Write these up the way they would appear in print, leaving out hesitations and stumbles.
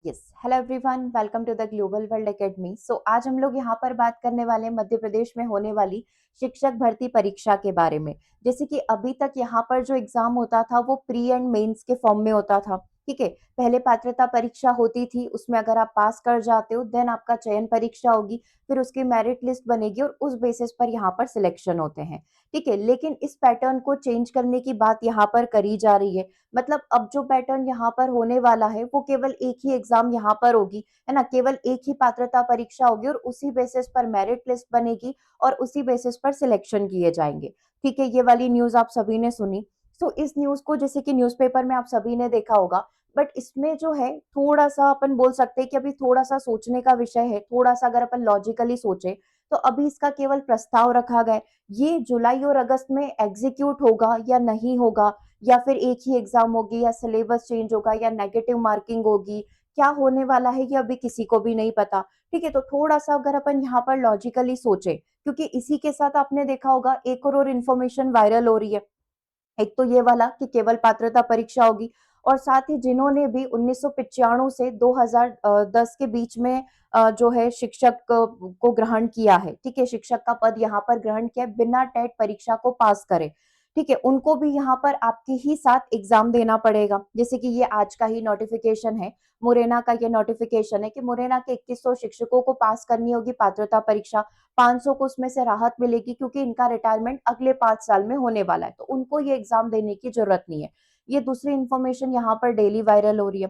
Yes hello everyone, welcome to the Global World Academy. आज हम लोग यहाँ पर बात करने वाले हैं मध्य प्रदेश में होने वाली शिक्षक भर्ती परीक्षा के बारे में। जैसे कि अभी तक यहाँ पर जो एग्जाम होता था वो प्री एंड मेंस के फॉर्म में होता था। ठीक है, पहले पात्रता परीक्षा होती थी, उसमें अगर आप पास कर जाते हो देन आपका चयन परीक्षा होगी, फिर उसकी मेरिट लिस्ट बनेगी और उस बेसिस पर यहाँ पर सिलेक्शन होते हैं। ठीक है, लेकिन इस पैटर्न को चेंज करने की बात यहाँ पर करी जा रही है। मतलब अब जो पैटर्न यहाँ पर होने वाला है वो केवल एक ही एग्जाम यहाँ पर होगी, है ना। केवल एक ही पात्रता परीक्षा होगी और उसी बेसिस पर मेरिट लिस्ट बनेगी और उसी बेसिस पर सिलेक्शन किए जाएंगे। ठीक है, ये वाली न्यूज आप सभी ने सुनी। इस न्यूज को जैसे कि न्यूज़पेपर में आप सभी ने देखा होगा, बट इसमें जो है थोड़ा सा अपन बोल सकते हैं कि अभी थोड़ा सा सोचने का विषय है। थोड़ा सा अगर अपन लॉजिकली सोचे तो अभी इसका केवल प्रस्ताव रखा गया है। ये जुलाई और अगस्त में एग्जीक्यूट होगा या नहीं होगा, या फिर एक ही एग्जाम होगी, या सिलेबस चेंज होगा, या नेगेटिव मार्किंग होगी, क्या होने वाला है ये अभी किसी को भी नहीं पता। ठीक है, तो थोड़ा सा अगर अपन यहाँ पर लॉजिकली सोचे, क्योंकि इसी के साथ आपने देखा होगा एक और इन्फॉर्मेशन वायरल हो रही है। एक तो ये वाला कि केवल पात्रता परीक्षा होगी, और साथ ही जिन्होंने भी 1995 से 2010 के बीच में जो है शिक्षक को ग्रहण किया है, ठीक है, शिक्षक का पद यहाँ पर ग्रहण किया है बिना टेट परीक्षा को पास करे, ठीक है, उनको भी यहाँ पर आपके ही साथ एग्जाम देना पड़ेगा। जैसे कि ये आज का ही नोटिफिकेशन है, मुरैना का ये नोटिफिकेशन है कि मुरैना के 2100 शिक्षकों को पास करनी होगी पात्रता परीक्षा। 500 को उसमें से राहत मिलेगी क्योंकि इनका रिटायरमेंट अगले 5 साल में होने वाला है, तो उनको ये एग्जाम देने की जरूरत नहीं है। ये दूसरी इन्फॉर्मेशन यहाँ पर डेली वायरल हो रही है।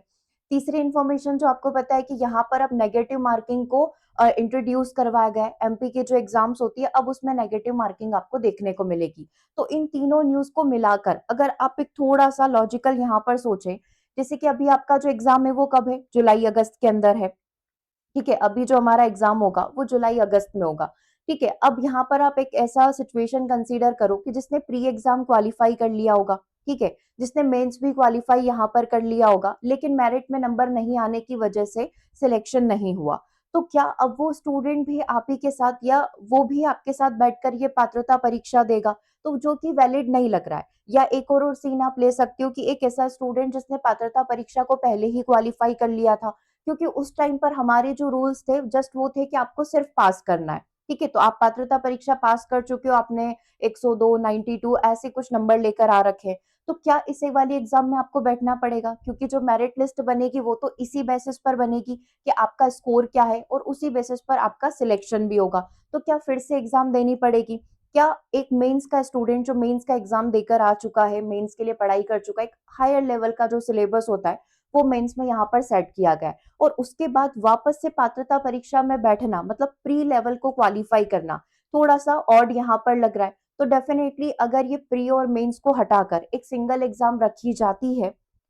तीसरी इन्फॉर्मेशन जो आपको पता है कि यहाँ पर अब नेगेटिव मार्किंग को इंट्रोड्यूस करवाया गया है। एमपी के जो एग्जाम्स होती है अब उसमें नेगेटिव मार्किंग आपको देखने को मिलेगी। तो इन तीनों न्यूज को मिलाकर अगर आप एक थोड़ा सा लॉजिकल यहाँ पर सोचें, जैसे कि अभी आपका जो एग्जाम है वो कब है, जुलाई अगस्त के अंदर है। ठीक है, अभी जो हमारा एग्जाम होगा वो जुलाई अगस्त में होगा। ठीक है, अब यहाँ पर आप एक ऐसा सिचुएशन कंसीडर करो कि जिसने प्री एग्जाम क्वालिफाई कर लिया होगा, ठीक है, जिसने मेंस भी क्वालिफाई यहाँ पर कर लिया होगा, लेकिन मेरिट में नंबर नहीं आने की वजह से सिलेक्शन नहीं हुआ। तो क्या अब वो स्टूडेंट भी आप ही के साथ, या वो भी आपके साथ बैठकर ये पात्रता परीक्षा देगा, तो जो कि वैलिड नहीं लग रहा है। या एक और सीन आप ले सकते हो कि एक ऐसा स्टूडेंट जिसने पात्रता परीक्षा को पहले ही क्वालिफाई कर लिया था, क्योंकि उस टाइम पर हमारे जो रूल्स थे जस्ट वो थे कि आपको सिर्फ पास करना है। ठीक है, तो आप पात्रता परीक्षा पास कर चुके हो, आपने 102, 92 ऐसे कुछ नंबर लेकर आ रखे हैं, तो क्या इसे वाली एग्जाम में आपको बैठना पड़ेगा, क्योंकि जो मेरिट लिस्ट बनेगी वो तो इसी बेसिस पर बनेगी कि आपका स्कोर क्या है, और उसी बेसिस पर आपका सिलेक्शन भी होगा। तो क्या फिर से एग्जाम देनी पड़ेगी? क्या एक मेंस का स्टूडेंट जो मेंस का एग्जाम देकर आ चुका है, मेंस के लिए पढ़ाई कर चुका है, एक हायर लेवल का जो सिलेबस होता है वो मेंस में यहाँ पर सेट किया गया है, और उसके बाद वापस से पात्रता परीक्षा में बैठना मतलब प्री लेवल को क्वालिफाई करना थोड़ा सा ऑड यहाँ पर लग रहा है। तो डेफिनेटली अगर ये प्री और मेंस को हटाकर एक सिंगल एग्जाम रखी जाती है,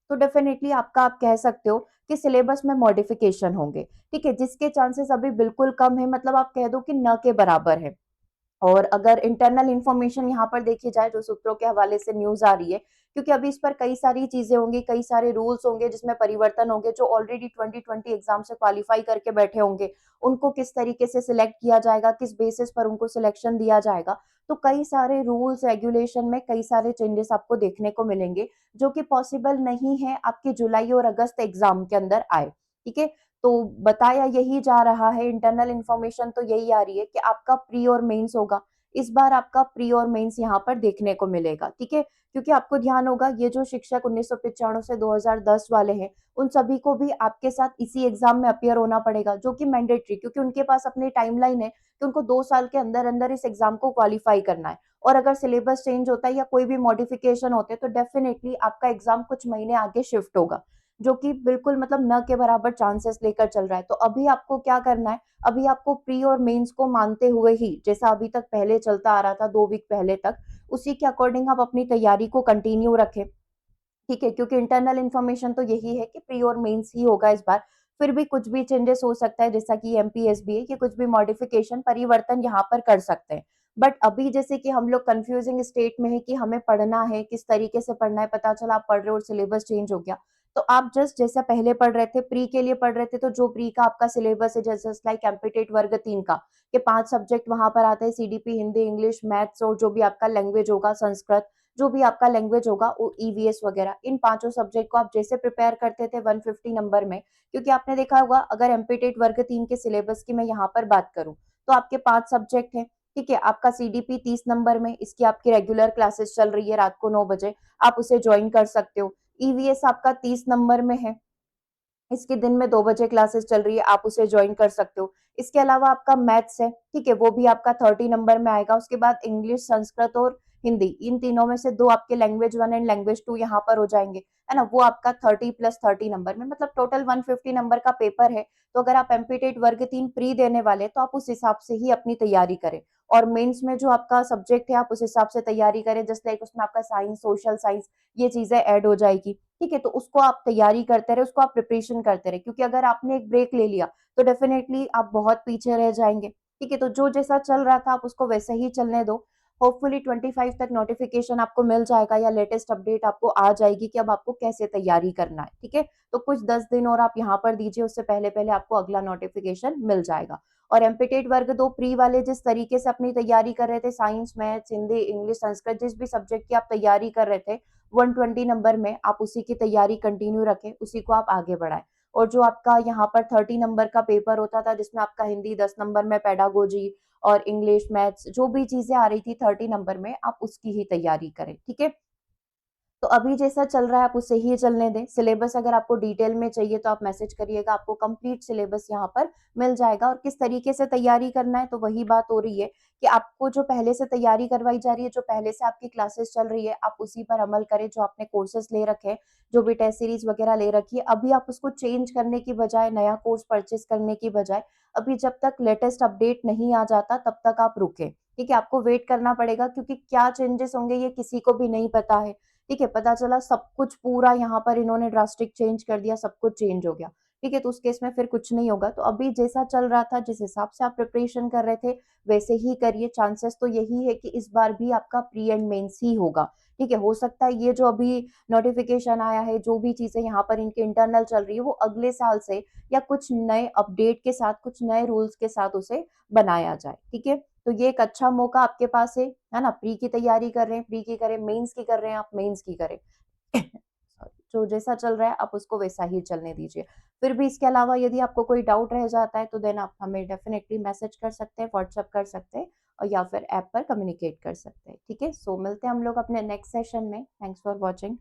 तो डेफिनेटली आपका आप कह सकते हो कि सिलेबस में मॉडिफिकेशन होंगे। ठीक है, जिसके चांसेस अभी बिल्कुल कम है, मतलब आप कह दो कि न के बराबर है। और अगर इंटरनल इंफॉर्मेशन यहाँ पर देखी जाए जो सूत्रों के हवाले से न्यूज आ रही है, क्योंकि अभी इस पर कई सारी चीजें होंगी, कई सारे रूल्स होंगे जिसमें परिवर्तन होंगे, जो ऑलरेडी 2020 एग्जाम से क्वालिफाई करके बैठे होंगे उनको किस तरीके से सिलेक्ट किया जाएगा, किस बेसिस पर उनको सिलेक्शन दिया जाएगा। तो कई सारे रूल्स रेगुलेशन में कई सारे चेंजेस आपको देखने को मिलेंगे, जो कि पॉसिबल नहीं है आपके जुलाई और अगस्त एग्जाम के अंदर आए। ठीक है, तो बताया यही जा रहा है, इंटरनल इंफॉर्मेशन तो यही आ रही है कि आपका प्री और मेंस होगा। इस बार आपका प्री और मेंस यहाँ पर देखने को मिलेगा। ठीक है, क्योंकि आपको ध्यान होगा ये जो शिक्षक 1995 से 2010 वाले हैं उन सभी को भी आपके साथ इसी एग्जाम में अपियर होना पड़ेगा, जो कि मैंडेटरी, क्योंकि उनके पास अपनी टाइमलाइन है कि उनको 2 साल के अंदर अंदर इस एग्जाम को क्वालिफाई करना है। और अगर सिलेबस चेंज होता है या कोई भी मॉडिफिकेशन होते हैं तो डेफिनेटली आपका एग्जाम कुछ महीने आगे शिफ्ट होगा, जो कि बिल्कुल मतलब न के बराबर चांसेस लेकर चल रहा है। तो अभी आपको क्या करना है, अभी आपको प्री और मेंस को मानते हुए ही, जैसा अभी तक पहले चलता आ रहा था 2 वीक पहले तक, उसी के अकॉर्डिंग आप अपनी तैयारी को कंटिन्यू रखें। ठीक है, क्योंकि इंटरनल इन्फॉर्मेशन तो यही है कि प्री और मेंस ही होगा इस बार। फिर भी कुछ भी चेंजेस हो सकता है, जैसा कि एमपीएसबी है कि कुछ भी मॉडिफिकेशन परिवर्तन यहाँ पर कर सकते हैं। बट अभी जैसे कि हम लोग कंफ्यूजिंग स्टेट में है कि हमें पढ़ना है, किस तरीके से पढ़ना है, पता चला आप पढ़ रहे हो और सिलेबस चेंज हो गया। तो आप जस्ट जैसा पहले पढ़ रहे थे, प्री के लिए पढ़ रहे थे, तो जो प्री का आपका सिलेबस है, जैसे लाइक एम्पिटेट वर्ग 3 का, कि 5 सब्जेक्ट वहां पर आते हैं, सीडीपी, हिंदी, इंग्लिश, मैथ्स, और जो भी आपका लैंग्वेज होगा संस्कृत, जो भी आपका लैंग्वेज होगा वो ईवीएस वगैरह, इन पांचों सब्जेक्ट को आप जैसे प्रिपेयर करते थे 150 नंबर में, क्योंकि आपने देखा होगा अगर एमपीटेट वर्ग 3 के सिलेबस की मैं यहाँ पर बात करूँ तो आपके 5 सब्जेक्ट हैं, ठीक है। आपका सीडीपी 30 नंबर में, इसकी आपकी रेगुलर क्लासेस चल रही है रात को 9 बजे, आप उसे ज्वाइन कर सकते हो। ईवीएस आपका 30 नंबर में है, इसके दिन में 2 बजे क्लासेस चल रही है, आप उसे ज्वाइन कर सकते हो। इसके अलावा आपका मैथ्स है, ठीक है, वो भी आपका 30 नंबर में आएगा। उसके बाद इंग्लिश, संस्कृत और हिंदी, इन तीनों में से 2 आपके लैंग्वेज 1 एंड लैंग्वेज 2 यहाँ पर हो जाएंगे, है ना? वो आपका 30 प्लस 30 नंबर में, मतलब टोटल 150 नंबर का पेपर है। तो अगर आप एमपीटेट वर्ग 3 प्री देने वाले तो आप उस हिसाब से ही अपनी तैयारी करें, और मेंस में जो आपका सब्जेक्ट है आप उस हिसाब से तैयारी करें। जस्ट लाइक उसमें आपका साइंस, सोशल साइंस, ये चीजें ऐड हो जाएगी, ठीक है। तो उसको आप तैयारी करते रहे, उसको आप प्रिपरेशन करते रहे, क्योंकि अगर आपने एक ब्रेक ले लिया तो डेफिनेटली आप बहुत पीछे रह जाएंगे, ठीक है। तो जो जैसा चल रहा था आप उसको वैसे ही चलने दो। होपफुली 25 तक नोटिफिकेशन आपको मिल जाएगा या लेटेस्ट अपडेट आपको आ जाएगी कि अब आपको कैसे तैयारी करना है, ठीक है। तो कुछ 10 दिन और आप यहाँ पर दीजिए, उससे पहले पहले आपको अगला नोटिफिकेशन मिल जाएगा। और एमपीटेट वर्ग 2 प्री वाले जिस तरीके से अपनी तैयारी कर रहे थे, science, maths, Hindi, English, Sanskrit, जिस भी सब्जेक्ट की आप तैयारी कर रहे थे 120 नंबर में, आप उसी की तैयारी कंटिन्यू रखें, उसी को आप आगे बढ़ाएं। और जो आपका यहाँ पर 30 नंबर का पेपर होता था जिसमें आपका हिंदी 10 नंबर में, पेडागोजी और इंग्लिश, मैथ्स, जो भी चीजें आ रही थी 30 नंबर में, आप उसकी ही तैयारी करें, ठीक है। तो अभी जैसा चल रहा है आप उसे ही चलने दें। सिलेबस अगर आपको डिटेल में चाहिए तो आप मैसेज करिएगा, आपको कंप्लीट सिलेबस यहाँ पर मिल जाएगा। और किस तरीके से तैयारी करना है, तो वही बात हो रही है कि आपको जो पहले से तैयारी करवाई जा रही है, जो पहले से आपकी क्लासेस चल रही है, आप उसी पर अमल करें। जो आपने कोर्सेज ले रखे हैं, जो भी टेस्ट सीरीज वगैरह ले रखी है, अभी आप उसको चेंज करने की बजाय, नया कोर्स परचेज करने की बजाय, अभी जब तक लेटेस्ट अपडेट नहीं आ जाता तब तक आप रुके, ठीक है। आपको वेट करना पड़ेगा, क्योंकि क्या चेंजेस होंगे ये किसी को भी नहीं पता है, ठीक है। पता चला सब कुछ पूरा यहाँ पर इन्होंने ड्रास्टिक चेंज कर दिया, सब कुछ चेंज हो गया, ठीक है। तो उस केस में फिर कुछ नहीं होगा। तो अभी जैसा चल रहा था, जिस हिसाब से आप प्रिपरेशन कर रहे थे, वैसे ही करिए। चांसेस तो यही है कि इस बार भी आपका प्री एंड मेंस ही होगा, ठीक है। हो सकता है ये जो अभी नोटिफिकेशन आया है, जो भी चीजें यहाँ पर इनके इंटरनल चल रही है, वो अगले साल से या कुछ नए अपडेट के साथ, कुछ नए रूल्स के साथ उसे बनाया जाए, ठीक है। तो ये एक अच्छा मौका आपके पास है ना? प्री की तैयारी कर रहे हैं, प्री की करें, मेंस की कर रहे हैं, आप मेंस की करें। सॉरी, जो जैसा चल रहा है आप उसको वैसा ही चलने दीजिए। फिर भी इसके अलावा यदि आपको कोई डाउट रह जाता है तो देन आप हमें डेफिनेटली मैसेज कर सकते हैं, व्हाट्सएप कर सकते हैं, और या फिर ऐप पर कम्युनिकेट कर सकते हैं, ठीक है। सो मिलते हैं हम लोग अपने नेक्स्ट सेशन में। Thanks for watching.